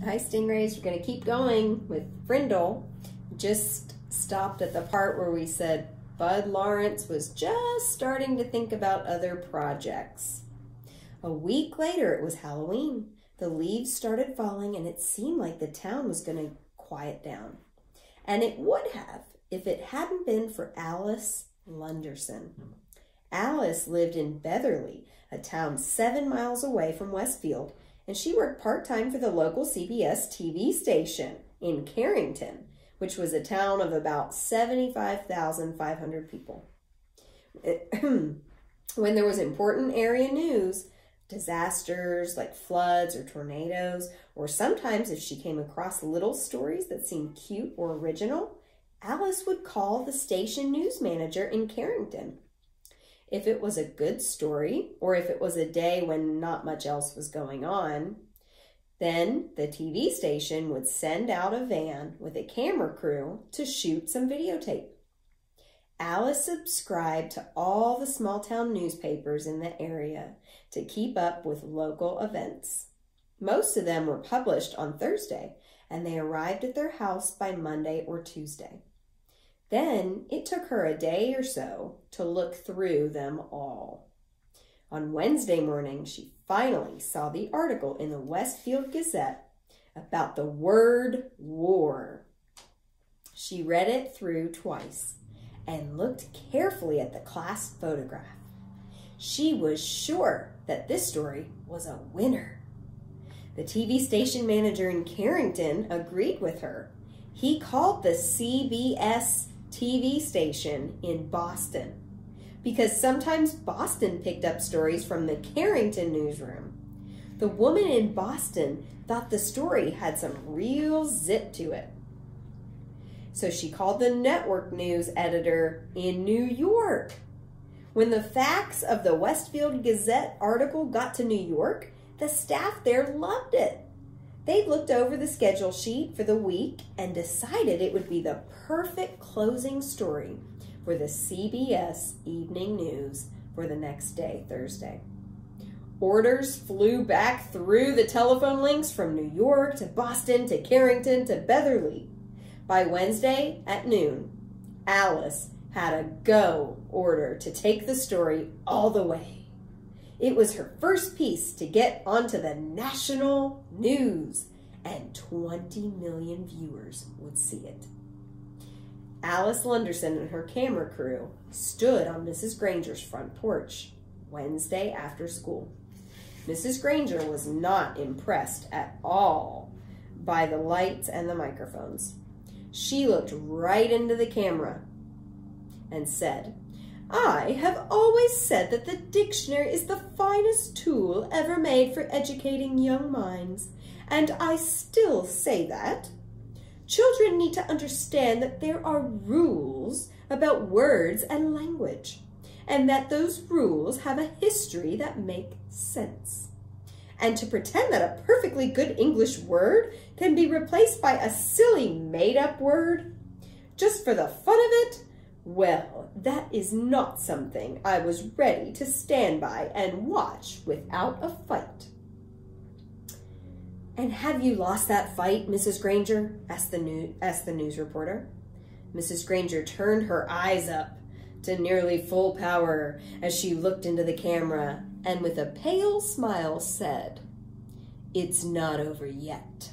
Hi, Stingrays. We're going to keep going with Frindle. Just stopped at the part where we said Bud Lawrence was just starting to think about other projects. A week later, it was Halloween. The leaves started falling, and it seemed like the town was going to quiet down. And it would have if it hadn't been for Alice Lunderson. Alice lived in Betherly, a town 7 miles away from Westfield, and she worked part-time for the local CBS TV station in Carrington, which was a town of about 75,500 people. When there was important area news, disasters like floods or tornadoes, or sometimes if she came across little stories that seemed cute or original, Alice would call the station news manager in Carrington. If it was a good story, or if it was a day when not much else was going on, then the TV station would send out a van with a camera crew to shoot some videotape. Alice subscribed to all the small town newspapers in the area to keep up with local events. Most of them were published on Thursday, and they arrived at their house by Monday or Tuesday. Then it took her a day or so to look through them all. On Wednesday morning, she finally saw the article in the Westfield Gazette about the word war. She read it through twice and looked carefully at the class photograph. She was sure that this story was a winner. The TV station manager in Carrington agreed with her. He called the CBS TV station in Boston because sometimes Boston picked up stories from the Carrington newsroom. The woman in Boston thought the story had some real zip to it. So she called the network news editor in New York. When the facts of the Westfield Gazette article got to New York, the staff there loved it. They looked over the schedule sheet for the week and decided it would be the perfect closing story for the CBS Evening News for the next day, Thursday. Orders flew back through the telephone links from New York to Boston to Carrington to Betherly. By Wednesday at noon, Alice had a go order to take the story all the way. It was her first piece to get onto the national news, and 20 million viewers would see it. Alice Lunderson and her camera crew stood on Mrs. Granger's front porch Wednesday after school. Mrs. Granger was not impressed at all by the lights and the microphones. She looked right into the camera and said, "I have always said that the dictionary is the finest tool ever made for educating young minds, and I still say that. Children need to understand that there are rules about words and language, and that those rules have a history that make sense. And to pretend that a perfectly good English word can be replaced by a silly made-up word, just for the fun of it, well, that is not something I was ready to stand by and watch without a fight." "And have you lost that fight, Mrs. Granger?" asked the news reporter. Mrs. Granger turned her eyes up to nearly full power as she looked into the camera and with a pale smile said, "It's not over yet."